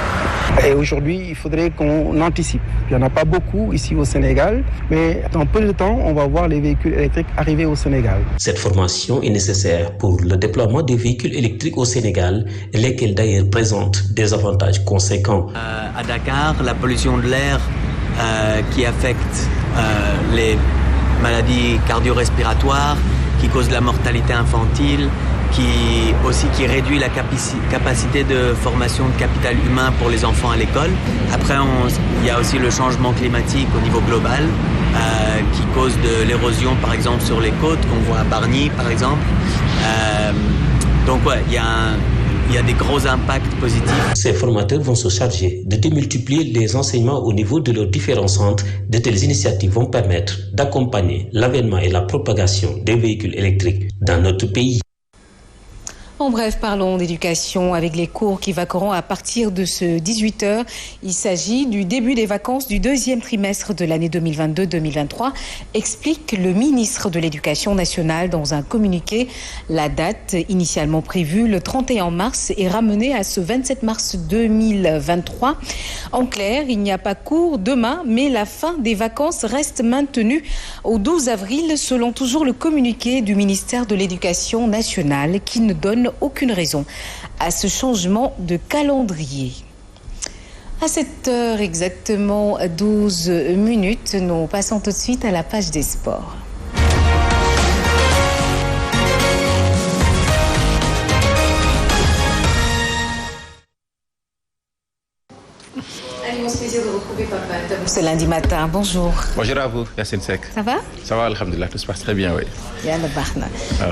Et aujourd'hui, il faudrait qu'on anticipe. Il n'y en a pas beaucoup ici au Sénégal, mais dans peu de temps, on va voir les véhicules électriques arriver au Sénégal. Cette formation est nécessaire pour le déploiement des véhicules électriques au Sénégal, lesquels d'ailleurs présentent des avantages conséquents. À Dakar, la pollution de l'air qui affecte les maladies cardio-respiratoires, qui cause de la mortalité infantile, qui réduit la capacité de formation de capital humain pour les enfants à l'école. Après, il y a aussi le changement climatique au niveau global qui cause de l'érosion, par exemple, sur les côtes, qu'on voit à Bargny, par exemple. Donc, ouais, il y a des gros impacts positifs. Ces formateurs vont se charger de démultiplier les enseignements au niveau de leurs différents centres. De telles initiatives vont permettre d'accompagner l'avènement et la propagation des véhicules électriques dans notre pays. En bref, parlons d'éducation avec les cours qui vaqueront à partir de ce 18h. Il s'agit du début des vacances du deuxième trimestre de l'année 2022-2023, explique le ministre de l'Éducation nationale dans un communiqué. La date initialement prévue, le 31 mars, est ramenée à ce 27 mars 2023. En clair, il n'y a pas cours demain, mais la fin des vacances reste maintenue au 12 avril, selon toujours le communiqué du ministère de l'Éducation nationale qui ne donne aucune raison à ce changement de calendrier. À cette heure exactement 12 minutes, nous passons tout de suite à la page des sports. Immense plaisir de retrouver Papa ce lundi matin. Bonjour. Bonjour à vous, Yacine Seck. Ça va? Ça va, alhamdoulilah, tout se passe très bien, oui.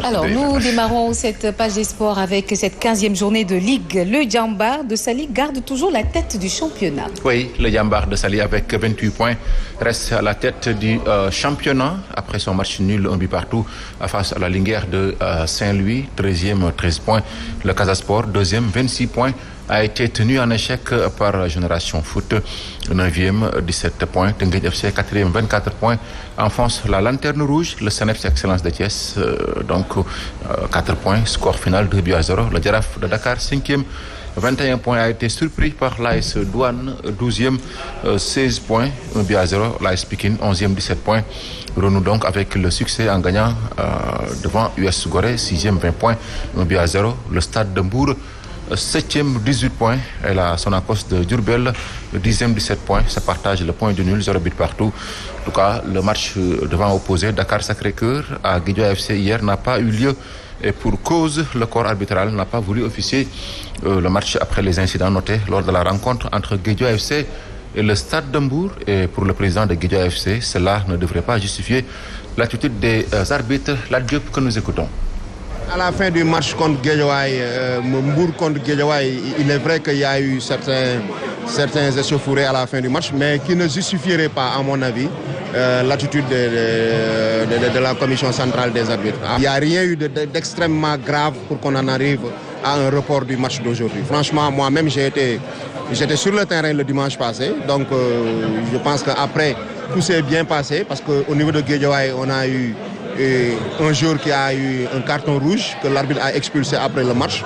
Alors, nous démarrons cette page des sports avec cette 15e journée de Ligue. Le Djambar de Saly garde toujours la tête du championnat. Oui, le Djambar de Saly avec 28 points reste à la tête du championnat après son match nul, un but partout face à la Linguère de Saint-Louis. 13e, 13 points. Le Casasport, 2e, 26 points. A été tenu en échec par Génération Foot, 9e, 17 points, Tengued FC 4e, 24 points, enfonce la lanterne rouge, le Saneps Excellence de Thiès, donc 4 points, score final 2-0, le Giraffe de Dakar 5e, 21 points, a été surpris par l'AS Douane, 12e, 16 points, 1-0, l'AS Pikine 11e, 17 points, renoue donc avec le succès en gagnant devant US Gorée, 6e, 20 points, 1-0, le Stade de Mbour 7e, 18 points. Et la Sonacos de Diourbel, 10e, 17 points. Ça partage le point de nul, 0 but partout. En tout cas, le match devant opposé Dakar Sacré-Cœur à Guédiawaye FC hier n'a pas eu lieu. Et pour cause, le corps arbitral n'a pas voulu officier le match après les incidents notés lors de la rencontre entre Guédiawaye FC et le Stade de Mbour. Et pour le président de Guédiawaye FC, cela ne devrait pas justifier l'attitude des arbitres. La Diop que nous écoutons. À la fin du match contre Guédiawaye, Mbour contre Guédiawaye, il est vrai qu'il y a eu certains échauffourées à la fin du match, mais qui ne justifieraient pas, à mon avis, l'attitude de la commission centrale des arbitres. Il n'y a rien eu d'extrêmement grave pour qu'on en arrive à un report du match d'aujourd'hui. Franchement, moi-même, j'étais sur le terrain le dimanche passé, donc je pense qu'après, tout s'est bien passé, parce qu'au niveau de Guédiawaye, on a eu un joueur qui a eu un carton rouge que l'arbitre a expulsé après le match.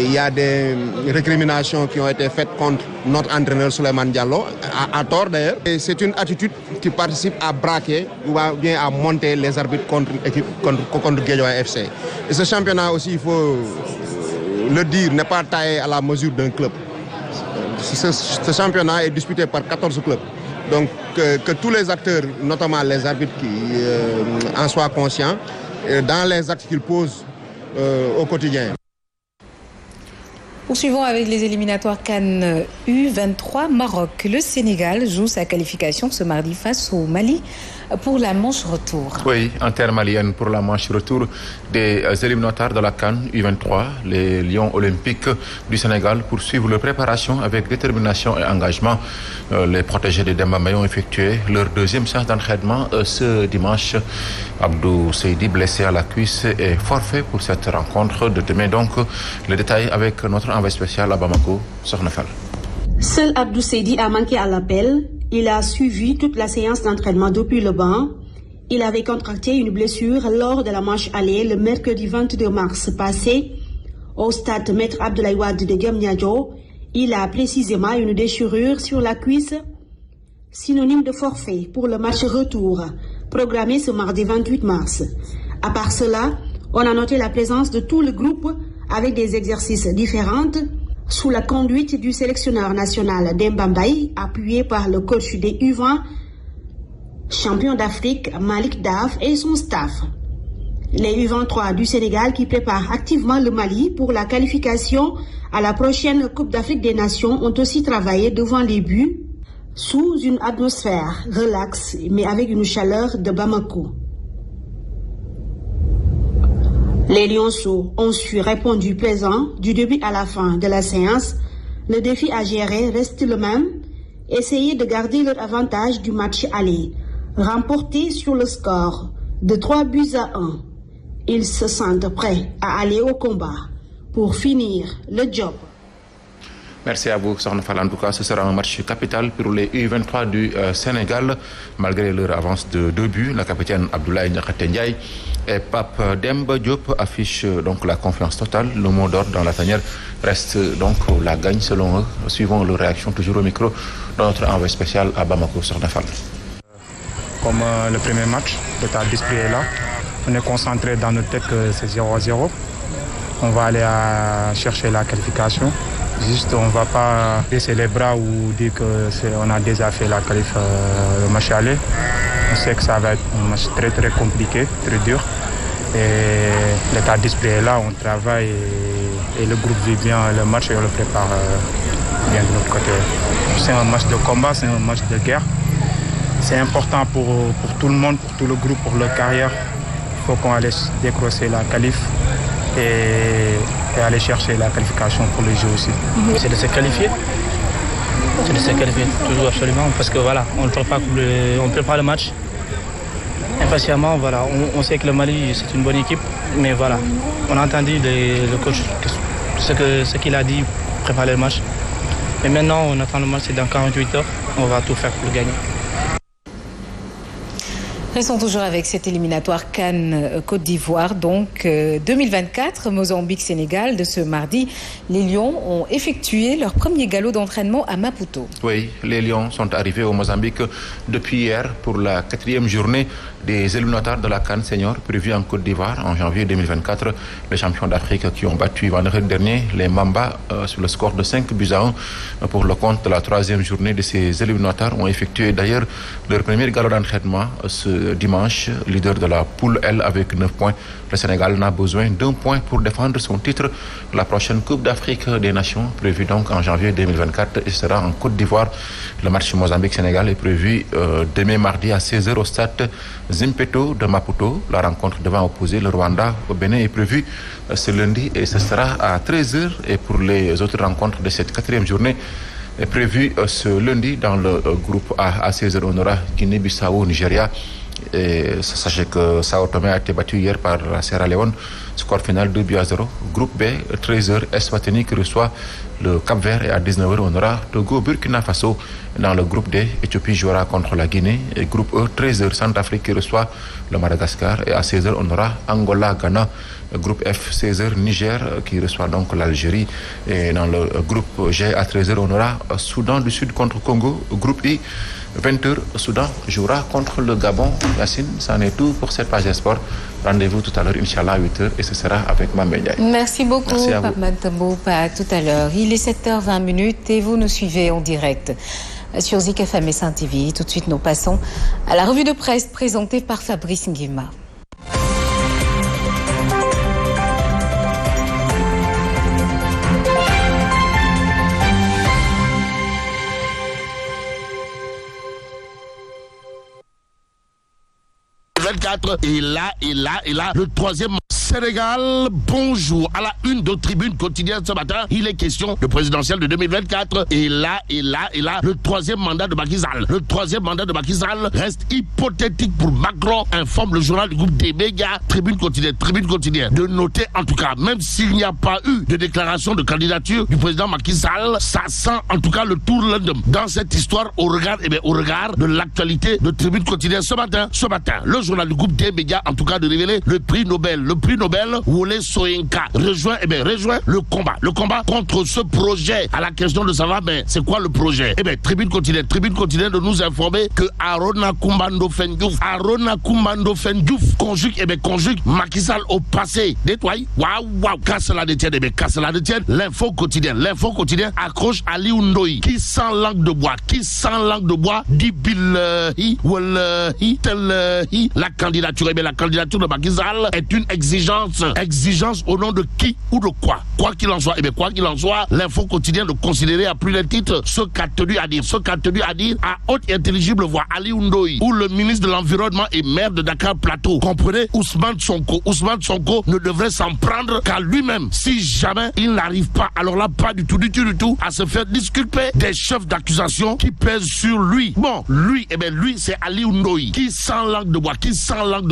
Il y a des récriminations qui ont été faites contre notre entraîneur Souleymane Diallo, à tort d'ailleurs. C'est une attitude qui participe à braquer ou bien à monter les arbitres contre Guédiawaye FC. Et ce championnat aussi, il faut le dire, n'est pas taillé à la mesure d'un club. Ce championnat est disputé par 14 clubs. Donc que tous les acteurs, notamment les arbitres, en soient conscients dans les actes qu'ils posent au quotidien. Poursuivons avec les éliminatoires CAN U23 Maroc. Le Sénégal joue sa qualification ce mardi face au Mali pour la manche retour. Oui, en termes malienne pour la manche retour des éliminatoires de la CAN U23, les Lions olympiques du Sénégal poursuivent leur préparation avec détermination et engagement. Les protégés de Demba Mbaye ont effectué leur deuxième séance d'entraînement ce dimanche. Abdou Seydi, blessé à la cuisse, est forfait pour cette rencontre de demain. Donc, le détail avec notre envoyé spécial à Bamako, Sornefal. Seul Abdou Seydi a manqué à l'appel. Il a suivi toute la séance d'entraînement depuis le banc. Il avait contracté une blessure lors de la manche aller le mercredi 22 mars passé au stade Maître Abdoulaye Wade de Diamniadio. Il a précisément une déchirure sur la cuisse, synonyme de forfait pour le match retour, programmé ce mardi 28 mars. À part cela, on a noté la présence de tout le groupe avec des exercices différents, sous la conduite du sélectionneur national Demba Mbaye, appuyé par le coach des U20, champion d'Afrique Malik Daf et son staff. Les U23 du Sénégal qui préparent activement le Mali pour la qualification à la prochaine Coupe d'Afrique des Nations ont aussi travaillé devant les buts, sous une atmosphère relaxe mais avec une chaleur de Bamako. Les Lionceaux ont su répondre présent du début à la fin de la séance. Le défi à gérer reste le même, essayer de garder leur avantage du match aller, remporté sur le score de 3-1. Ils se sentent prêts à aller au combat pour finir le job. Merci à vous, Sornefal. En tout cas, ce sera un match capital pour les U23 du Sénégal. Malgré leur avance de 2 buts, la capitaine Abdoulaye Niakhaté Ndiaye et Pape Demba Diop affichent donc la confiance totale. Le mot d'ordre dans la tanière reste donc la gagne selon eux. Suivons leur réaction toujours au micro de notre envoyé spécial à Bamako, Sornefal. Comme le premier match, l'état d'esprit est là. On est concentré dans notre tête que c'est 0-0. On va aller chercher la qualification. Juste, on ne va pas baisser les bras ou dire qu'on a déjà fait la qualif le match aller. On sait que ça va être un match très très compliqué, très dur. Et l'état d'esprit est là, on travaille et le groupe vit bien le match et on le prépare bien de notre côté. C'est un match de combat, c'est un match de guerre. C'est important pour tout le monde, pour tout le groupe, pour leur carrière. Il faut qu'on aille décrocher la qualif et aller chercher la qualification pour les jeux aussi. C'est de se qualifier. C'est de se qualifier, toujours absolument, parce que voilà, on prépare le match. Impatiemment, voilà, on sait que le Mali c'est une bonne équipe, mais voilà, on a entendu le coach ce qu'il a dit, préparer le match. Mais maintenant, on attend le match, c'est dans 48 heures, on va tout faire pour le gagner. Restons toujours avec cet éliminatoire CAN Côte d'Ivoire, donc 2024, Mozambique-Sénégal. De ce mardi, les Lions ont effectué leur premier galop d'entraînement à Maputo. Oui, les Lions sont arrivés au Mozambique depuis hier pour la 4e journée des éliminatoires de la CAN Senior prévue en Côte d'Ivoire en janvier 2024. Les champions d'Afrique qui ont battu vendredi dernier les Mamba sur le score de 5-1 pour le compte de la 3e journée de ces éliminatoires ont effectué d'ailleurs leur premier galop d'entraînement ce dimanche. Leader de la poule L avec 9 points, le Sénégal n'a besoin d'1 point pour défendre son titre. La prochaine Coupe d'Afrique des Nations prévue donc en janvier 2024 et sera en Côte d'Ivoire. Le match Mozambique-Sénégal est prévu demain mardi à 16h au stade Zimpeto de Maputo. La rencontre devant opposer le Rwanda au Bénin est prévue ce lundi et ce sera à 13h. Et pour les autres rencontres de cette 4e journée est prévue ce lundi dans le groupe A à 16h. On aura Guinée-Bissau, Nigeria. Et sachez que Sao Tomé a été battu hier par la Sierra Leone. Score final 2-0. Groupe B, 13h, Eswatini qui reçoit le Cap-Vert et à 19h, on aura Togo, Burkina Faso. Dans le groupe D, Éthiopie jouera contre la Guinée. Et groupe E, 13h, Centrafrique qui reçoit le Madagascar. Et à 16h, on aura Angola, Ghana. Groupe F, 16h, Niger qui reçoit donc l'Algérie. Et dans le groupe G, à 13h, on aura Soudan du Sud contre Congo. Groupe I, 20h, Soudan jouera contre le Gabon. Yacine, c'en est tout pour cette page des sports. Rendez-vous tout à l'heure, Inch'Allah, à 8h, et ce sera avec Mame Ndiaye. Merci beaucoup, Pape Matambo. À tout à l'heure. Il est 7h20 et vous nous suivez en direct sur Zik FM et Saint TV. Tout de suite, nous passons à la revue de presse présentée par Fabrice Nguema. Et là, le 3e Sénégal, bonjour. À la une de Tribune quotidienne ce matin, il est question de présidentielle de 2024. Et là, le 3e mandat de Macky Sall. Le 3e mandat de Macky Sall reste hypothétique pour Macron, informe le journal du groupe des médias. Tribune quotidienne. De noter en tout cas, même s'il n'y a pas eu de déclaration de candidature du président Macky Sall, ça sent en tout cas le tour London dans cette histoire au regard de l'actualité de Tribune quotidienne ce matin, le journal du groupe des médias en tout cas de révéler le prix Nobel, Wole Soyinka rejoint le combat contre ce projet. À la question de savoir c'est quoi le projet, Tribune quotidienne de nous informer que Arona Kumbando Fendjouf conjugue Macky Sall au passé. Détoile, waouh, qu'à cela détienne, l'info quotidien accroche Ali Ndoye qui sans langue de bois, dit Billahi wallahi tallahi, la candidature de Macky Sall est une exigence au nom de qui ou de quoi. Quoi qu'il en soit, l'info quotidien de considérer à plus d'un titre ce qu'a tenu à dire à haute et intelligible voix Ali Ndoye, ou le ministre de l'Environnement et maire de Dakar Plateau. Comprenez, Ousmane Sonko ne devrait s'en prendre qu'à lui-même si jamais il n'arrive pas, alors là pas du tout, à se faire disculper des chefs d'accusation qui pèsent sur lui. Bon, lui c'est Ali Ndoye qui sans langue de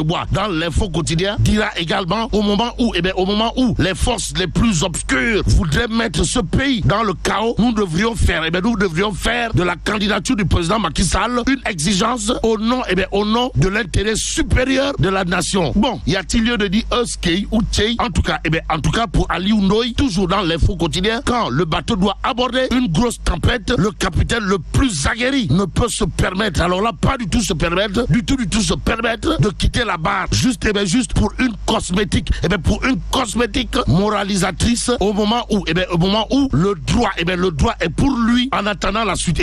bois, dans l'info quotidien dira également au moment où les forces les plus obscures voudraient mettre ce pays dans le chaos, nous devrions faire de la candidature du président Macky Sall une exigence au nom de l'intérêt supérieur de la nation. Bon, y a-t-il lieu de dire Euskei ou Tchei? En tout cas pour Ali Ndoye, toujours dans l'info quotidien, quand le bateau doit aborder une grosse tempête, le capitaine le plus aguerri ne peut se permettre, alors là pas du tout se permettre de quitter la barre juste pour une cosmétique, moralisatrice au moment où le droit est pour lui en attendant la suite.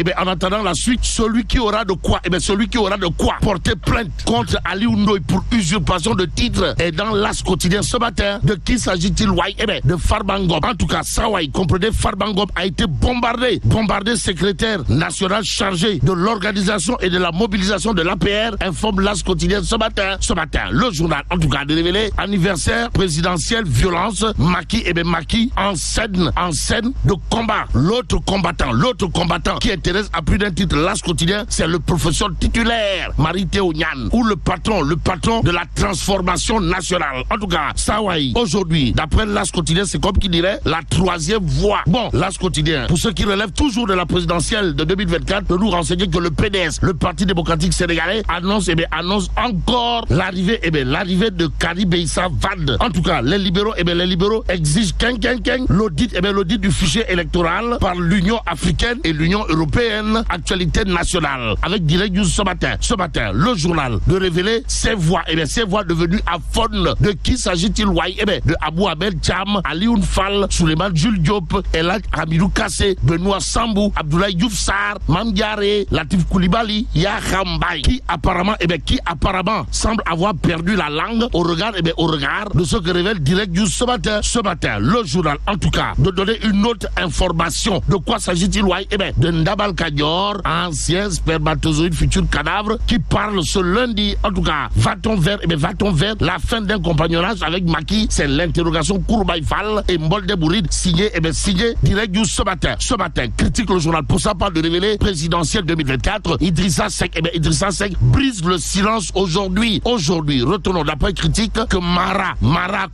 Celui qui aura de quoi porter plainte contre Ali Ndoye pour usurpation de titre est dans l'As quotidien ce matin. De qui s'agit-il? De Farba Ngom. En tout cas, Sawai, comprenez, Farba Ngom a été bombardé, secrétaire national chargé de l'organisation et de la mobilisation de l'APR, informe l'As quotidien ce matin. Le journal, en tout cas, de révéler anniversaire présidentiel, violence, Macky en scène de combat. L'autre combattant qui intéresse à plus d'un titre l'As quotidien, c'est le professeur titulaire Marie-Théo Niane, ou le patron de la transformation nationale. En tout cas, Sawai, aujourd'hui, d'après l'As quotidien, c'est comme qui dirait la 3e voie. Bon, l'As quotidien, pour ceux qui relèvent toujours de la présidentielle de 2024, de nous renseigner que le PDS, le Parti démocratique sénégalais, annonce encore l'arrivée de Karim Meïssa fade. En tout cas, les libéraux exigent l'audit du fichier électoral par l'Union africaine et l'Union européenne. Actualité nationale. Avec Direct News ce matin, le journal de révéler ces voix. Ces voix devenues aphones. De qui s'agit-il? De Abou Abel Cham, Alioune Fall, Souleymane Jules Diop, Elhadj Hamidou Kassé, Benoît Sambou, Abdoulaye Diouf Sarr, Mame Diarra, Latif Coulibaly, Yakham Mbaye, qui apparemment semble avoir perdu la langue au regard de ce que révèle Direct News ce matin, le journal, en tout cas, de donner une autre information. De quoi s'agit-il? De Ndabal Kadior, ancien spermatozoïde, futur cadavre, qui parle ce lundi. En tout cas, va-t-on vers la fin d'un compagnonnage avec Macky? C'est l'interrogation. Kourbaï Fall et Mbolde Bouride, signé Direct News ce matin. Critique le journal pour sa part de révéler présidentielle 2024. Idrissa Seck brise le silence aujourd'hui. Retenons d'après critique que Mara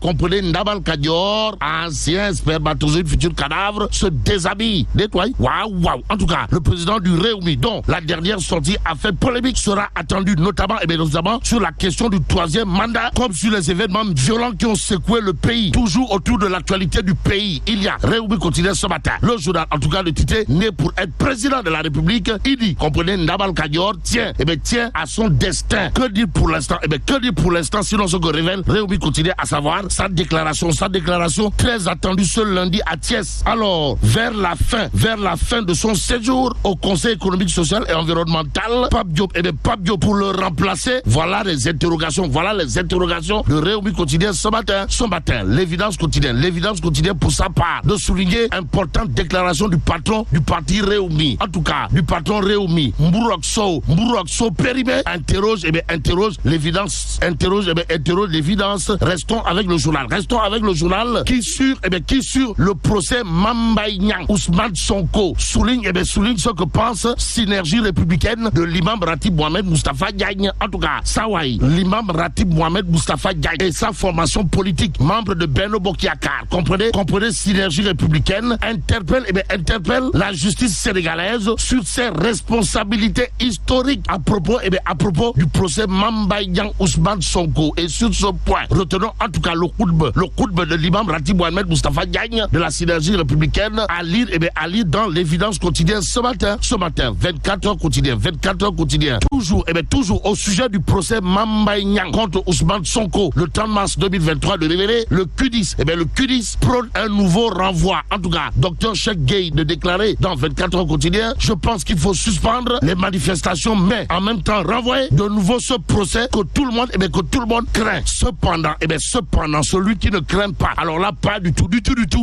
comprenait Ndabal Kadior, ancien spermatozoïde, futur cadavre, se déshabille. Nettoie. Waouh. En tout cas, le président du Réumi, dont la dernière sortie a fait polémique, sera attendu notamment sur la question du 3e mandat, comme sur les événements violents qui ont secoué le pays. Toujours autour de l'actualité du pays, il y a Réumi quotidien ce matin. Le journal, en tout cas, le titre, né pour être président de la République, il dit, comprenez, Ndabal Kadior tient à son destin. Que dire pour l'instant, sinon ce que révèle Réumi quotidien, à savoir sa déclaration très attendue ce lundi à Thiès. Alors, vers la fin de son séjour au Conseil économique, social et environnemental, Pape Diop pour le remplacer, voilà les interrogations de Réumi quotidien ce matin. L'évidence quotidien pour sa part de souligner importante déclaration du patron du parti Réumi. En tout cas, du patron Réumi, Mbourok Sow Périmé, interroge l'évidence. Restons avec le journal qui sur le procès Mame Mbaye Niang, Ousmane Sonko souligne ce que pense Synergie républicaine de l'imam Ratib Mohamed Moustapha Diagne. En tout cas, l'imam Ratib Mohamed Moustapha Diagne et sa formation politique, membre de Benno Bokk Yakaar, comprenez Synergie républicaine, interpelle la justice sénégalaise sur ses responsabilités historiques à propos du procès Mame Mbaye Niang, Ousmane Sonko. Et sur ce point, retenons en tout cas le khutba de l'imam Ratib Mohamed Moustapha Diagne de la Synergie républicaine à lire dans l'évidence quotidienne ce matin. 24 heures quotidien. Toujours au sujet du procès Mame Mbaye Niang contre Ousmane Sonko, le 30 mars 2023 de révéler le QDIS. Le QDIS prône un nouveau renvoi. En tout cas, Dr Cheikh Gueye de déclarer dans 24 heures quotidien, je pense qu'il faut suspendre les manifestations, mais en même temps renvoyer de nouveau ce procès que tout le monde craint. Cependant, celui qui ne craint pas, alors là, pas du tout,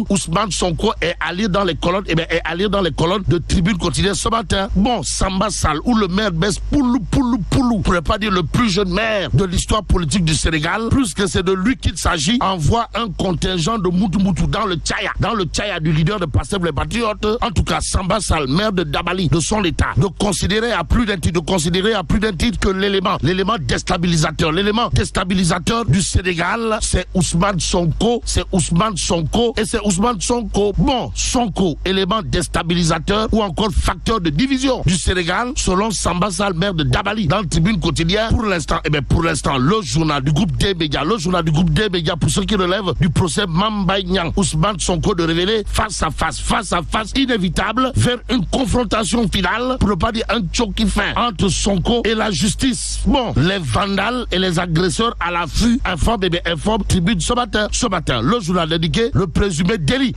Ousmane Sonko est à lire dans les colonnes, de Tribune quotidienne ce matin. Bon, Samba Sall, ou le maire Bess Poulou, pour ne pas dire le plus jeune maire de l'histoire politique du Sénégal, plus que c'est de lui qu'il s'agit, envoie un contingent de Moutou dans le Tchaya du leader de Pastef les Patriotes. En tout cas, Samba Sall, maire de Dabali, de son état, de considérer à plus d'un titre que l'élément déstabilisateur du Sénégal, c'est Ousmane Sonko. Bon, Sonko, élément déstabilisateur ou encore facteur de division du Sénégal, selon Samba Sall, maire de Dabali, dans le Tribune quotidien. Pour l'instant, le journal du groupe D-Média, pour ceux qui relèvent du procès Mame Mbaye Niang, Ousmane Sonko, de révéler face à face inévitable vers une confrontation finale, pour ne pas dire un choc fin, entre Sonko et la justice. Bon, les vandales et les agresseurs à l'affût, informe Tribune ce matin. Le journal indiqué le présumé délit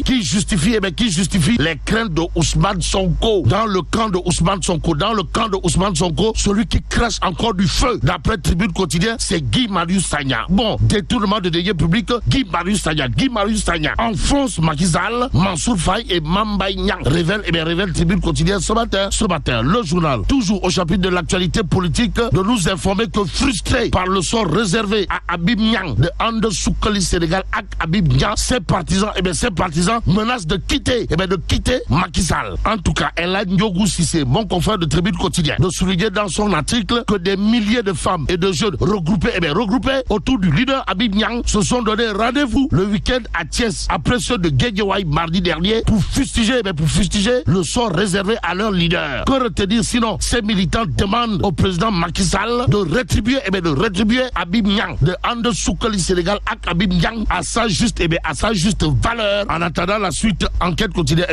qui justifie les craintes de Ousmane Sonko. Dans le camp de Ousmane Sonko, celui qui crache encore du feu, d'après Tribune quotidien, c'est Guy Marius Sagna. Bon, détournement de deniers publics, Guy Marius Sagna enfonce Macky Sall, Mansour Faye et Mame Mbaye Niang, révèle Tribune quotidien ce matin. Le journal, toujours au chapitre de l'actualité politique, de nous informer que frustré par le sort réservé à Habib Niang de Ande Soukali Sénégal ak Habib Niang, ses partisans menacent de quitter Macky Sall. En tout cas, Elhadj Ndiogou Cissé, mon confrère de Tribune quotidien, de souligner dans son article que des milliers de femmes et de jeunes regroupés autour du leader Habib Niang se sont donné rendez-vous le week-end à Thiès après ceux de Guédiawaye mardi dernier pour fustiger le sort réservé à leur leader. Que retenir sinon? Ces militants demandent au président Macky Sall de rétribuer Habib Niang, de Ande Soukali Sénégal ak Habib Niang à sa juste valeur. En attendant la suite, enquête continue.